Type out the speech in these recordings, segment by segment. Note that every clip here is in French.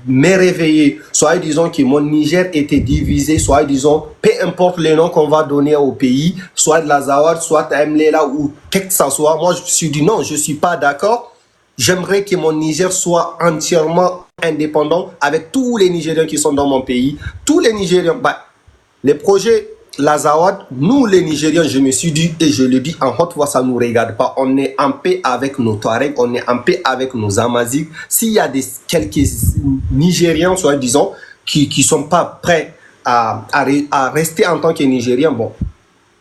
m'ai réveillé, soit disons que mon Niger était divisé, soit disons, peu importe les noms qu'on va donner au pays, soit de l'Azawad, soit Mlela ou quel que ça soit, moi je me suis dit non, je ne suis pas d'accord. J'aimerais que mon Niger soit entièrement indépendant avec tous les Nigériens qui sont dans mon pays. Tous les Nigériens, bah, les projets, l'Azawad, nous les Nigériens, je me suis dit et je le dis en haute voix, ça ne nous regarde pas. On est en paix avec nos Touaregs, on est en paix avec nos Amazighs. S'il y a quelques Nigériens, soit disons, qui ne sont pas prêts à rester en tant que Nigériens, bon,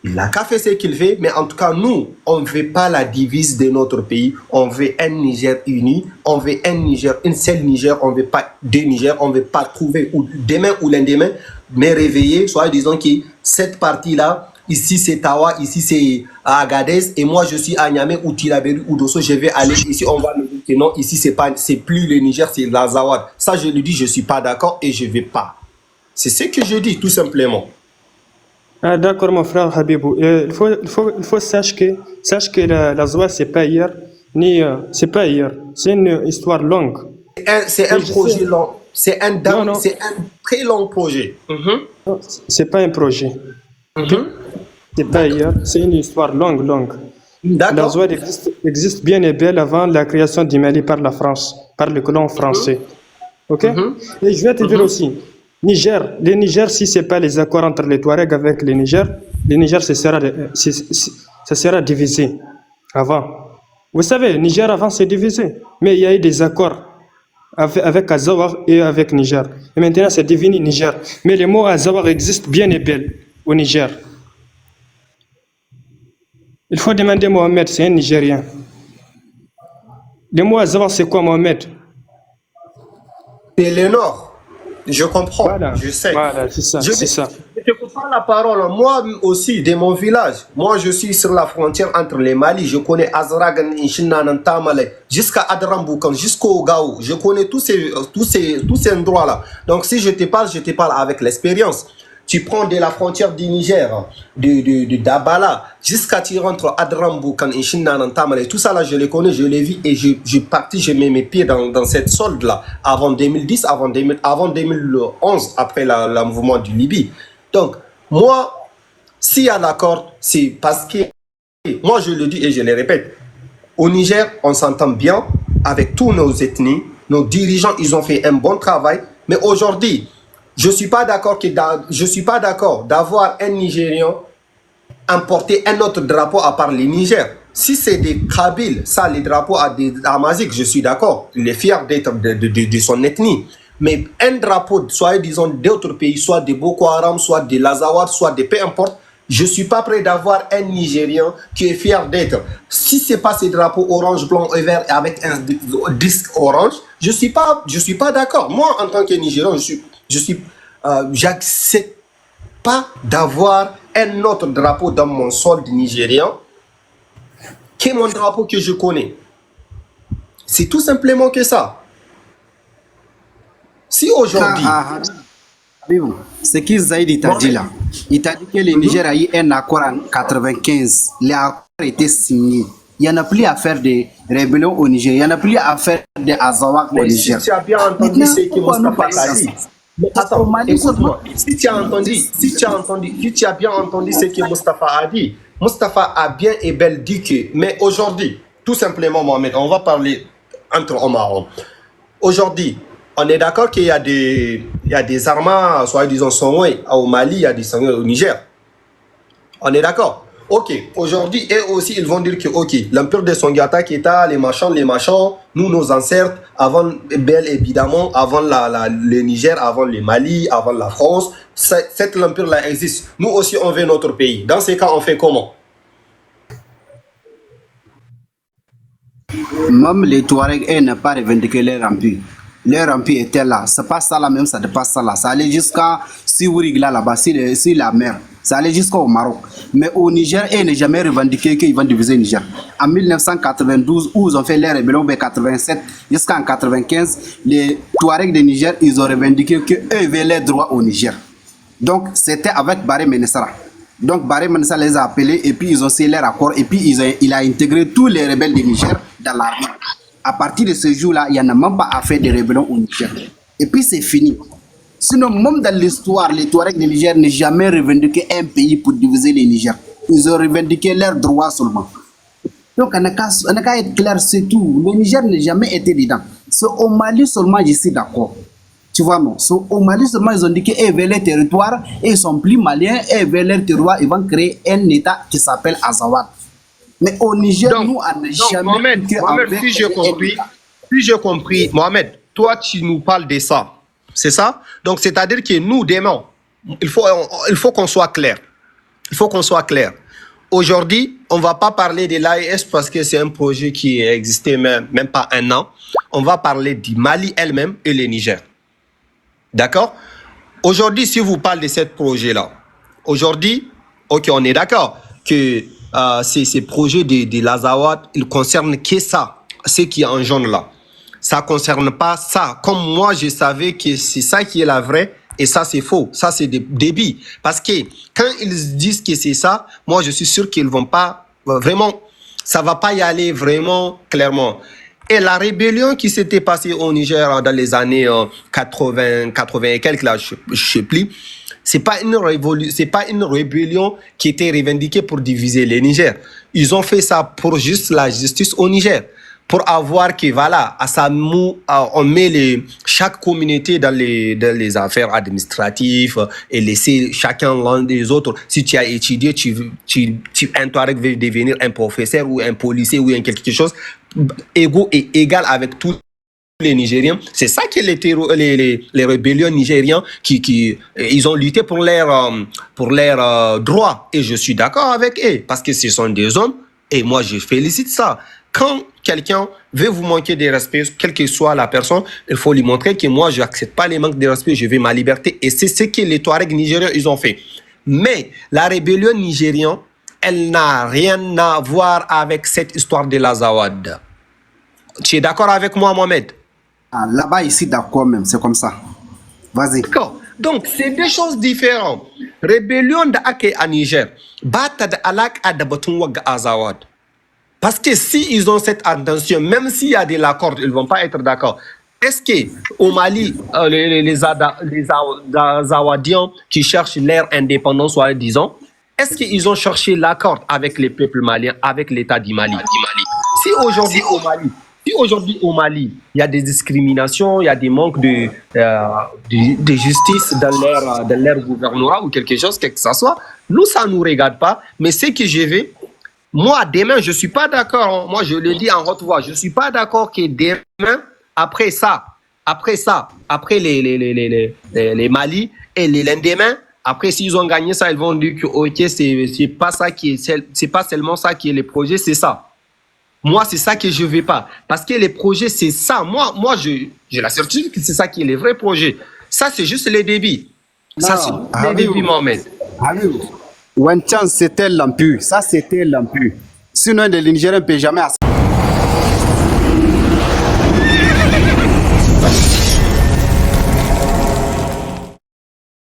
il n'a qu'à faire ce qu'il fait, mais en tout cas, nous, on ne veut pas la divise de notre pays. On veut un Niger uni, on veut un Niger, une seule Niger, on ne veut pas deux Niger, on ne veut pas trouver demain ou lendemain, mais réveiller, soit disons que cette partie-là, ici c'est Tawa, ici c'est Agadez, et moi je suis à Niamey ou Tilaberi ou Dosso, je vais aller ici, on va me dire que non, ici c'est plus le Niger, c'est l'Azawad. Ça, je lui dis, je ne suis pas d'accord et je ne vais pas. C'est ce que je dis, tout simplement. Ah, d'accord, mon frère Habibou. Il faut sache que la Zoa, c'est pas hier, ni c'est pas hier. C'est une histoire longue. C'est un projet long. C'est un très long projet. Non, c'est pas un projet. C'est pas hier. C'est une histoire longue. La Zoa existe bien et belle avant la création du Mali par la France, par le colon français. Ok? Et je vais te dire aussi. Le Niger, si ce n'est pas les accords entre les Touaregs avec le Niger, ça sera divisé avant. Vous savez, le Niger avant c'est divisé, mais il y a eu des accords avec Azawad et avec Niger. Et maintenant c'est devenu Niger. Mais le mot Azawad existe bien et belle au Niger. Il faut demander Mohamed, c'est un Nigérien. Le mot Azawad c'est quoi Mohamed? C'est le Nord. Je comprends, voilà, je sais. Voilà, c'est ça. Je te prends la parole. Moi aussi, de mon village, moi je suis sur la frontière entre les Mali. Je connais Azragan, Inshinan, Tamale, jusqu'à Adramboukan, jusqu'au Gao. Je connais tous ces endroits-là. Donc si je te parle avec l'expérience. Tu prends de la frontière du Niger, de Dabala, jusqu'à tu rentres à Adramboukan, Inshinan, Tamale. Tout ça là, je les connais, je les vis et je mets mes pieds dans cette solde-là. Avant 2010, avant 2011, après le mouvement du Libye. Donc, moi, s'il y a l'accord, c'est parce que, moi je le dis et je le répète, au Niger, on s'entend bien avec tous nos ethnies, nos dirigeants, ils ont fait un bon travail, mais aujourd'hui, je ne suis pas d'accord d'avoir un Nigérian importer un autre drapeau à part le Niger. Si c'est des Kabyles, ça, les drapeaux à des Amazighs, je suis d'accord. Il est fier d'être de son ethnie. Mais un drapeau, soit disons d'autres pays, soit de Boko Haram, soit de l'Azawad, soit de peu importe, je ne suis pas prêt d'avoir un Nigérien qui est fier d'être. Si ce n'est pas ces drapeaux orange, blanc et vert avec un disque orange, je ne suis pas d'accord. Moi, en tant que Nigérien, j'accepte pas d'avoir un autre drapeau dans mon sol nigérien que mon drapeau que je connais. C'est tout simplement que ça. Si aujourd'hui... Ce que Zaïd t'a dit là, il t'a dit que le Niger a eu un accord en 95. L'accord était signé. Il n'y en a plus à faire des rébellions au Niger. Il n'y en a plus à faire des Azawad au Niger. Si tu as bien entendu ce que Moustapha t'a dit. Attends, écoute-moi. Si tu as bien entendu ce que Moustapha a dit, Moustapha a bien et belle dit que, mais aujourd'hui, tout simplement, Mohamed, on va parler entre hommes à hommes. Aujourd'hui, on est d'accord qu'il y a des armes, soit disons, au Mali, il y a des armes au Niger. On est d'accord. Ok, aujourd'hui, et aussi, ils vont dire que, ok, l'empire de Songhata, Keita, les machins, nous, nos ancêtres, avant, bien évidemment, avant le Niger, avant le Mali, avant la France, cet empire-là existe. Nous aussi, on veut notre pays. Dans ces cas, on fait comment? Même les Touaregs n'ont pas revendiqué leur empire. Leur empire était là. C'est pas ça là même, ça dépasse ça là. Ça allait jusqu'à Siwirigla là-bas, sur la mer. Ça allait jusqu'au Maroc. Mais au Niger, ils n'ont jamais revendiqué qu'ils vont diviser le Niger. En 1992, où ils ont fait leur rébellion, 87 jusqu'en 95, les Touaregs de Niger, ils ont revendiqué qu'eux avaient les droits au Niger. Donc, c'était avec Baré Ménessara. Donc, Baré Ménessara les a appelés et puis ils ont signé leur accord et puis il a intégré tous les rebelles du Niger dans l'armée. À partir de ce jour-là, il n'y en a même pas à faire de rébellion au Niger. Et puis c'est fini. Sinon, même dans l'histoire, les Touaregs du Niger n'ont jamais revendiqué un pays pour diviser les Niger. Ils ont revendiqué leurs droits seulement. Donc, on a qu'à être clair, c'est tout. Le Niger n'a jamais été dedans. C'est au Mali seulement, je suis d'accord. Tu vois, non? C'est au Mali seulement, ils ont dit qu'ils veulent les territoires et ils sont plus maliens et ils veulent leur territoire. Ils vont créer un État qui s'appelle Azawad. Mais au Niger, Donc, nous, on n'a jamais... Mohamed, si j'ai compris, Mohamed, toi, tu nous parles de ça. C'est ça? Donc, c'est-à-dire que nous, demain, il faut qu'on soit clair. Il faut qu'on soit clair. Aujourd'hui, on ne va pas parler de l'AES parce que c'est un projet qui existait même pas un an. On va parler du Mali elle-même et le Niger. D'accord? Aujourd'hui, si vous parlez de ce projet-là, aujourd'hui, ok, on est d'accord que ces projets de l'Azawad, ils concernent que ça, ce qui est en jaune là. Ça ne concerne pas ça. Comme moi, je savais que c'est ça qui est la vraie et ça, c'est faux. Ça, c'est des débits. Parce que quand ils disent que c'est ça, moi, je suis sûr qu'ils ne vont pas vraiment, ça ne va pas y aller vraiment clairement. Et la rébellion qui s'était passée au Niger dans les années 80 et quelques, là, je ne sais plus, c'est pas une rébellion qui était revendiquée pour diviser le Niger. Ils ont fait ça pour juste la justice au Niger. Pour avoir que, voilà, à Samou, on met chaque communauté dans les affaires administratives et laisser chacun l'un des autres. Si tu as étudié, un Touareg veut devenir un professeur ou un policier ou quelque chose, égaux et égal avec tous les Nigériens. C'est ça que les rébellions nigériens ils ont lutté pour leurs droits. Et je suis d'accord avec eux parce que ce sont des hommes et moi je félicite ça. Quand quelqu'un veut vous manquer de respect, quelle que soit la personne, il faut lui montrer que moi, je n'accepte pas les manques de respect, je veux ma liberté. Et c'est ce que les Touaregs nigériens, ils ont fait. Mais la rébellion nigérienne, elle n'a rien à voir avec cette histoire de l'Azawad. Tu es d'accord avec moi, Mohamed? Ah, là-bas, ici, d'accord même, c'est comme ça. Vas-y. D'accord. Donc, c'est deux choses différentes. Rébellion d'Ake à Niger, bata d'Alak à Dabatouag Azawad. Parce que s'ils ont cette intention, même s'il y a de l'accord, ils ne vont pas être d'accord. Est-ce qu'au Mali, les Azawadiens qui cherchent leur indépendance, disons, est-ce qu'ils ont cherché l'accord avec les peuples maliens, avec l'État du Mali? Si aujourd'hui au Mali, il y a des discriminations, il y a des manques de justice dans leur gouvernorat ou quelque chose, quel que ce soit, nous, ça ne nous regarde pas. Mais ce que je veux, moi, demain, je ne suis pas d'accord. Moi, je le dis en haute voix. Je ne suis pas d'accord que demain, après les Mali et les lendemain, après, s'ils ont gagné ça, ils vont dire que ok, c'est pas seulement ça qui est le projet, c'est ça. Moi, c'est ça que je ne veux pas. Parce que les projets, c'est ça. Moi, j'ai la certitude que c'est ça qui est le vrai projet. Ça, c'est juste les débits. Ça, c'est les débits, Mohamed. One chance, c'était l'empire. Ça, c'était l'empire. Sinon, les Nigériens ne peuvent jamais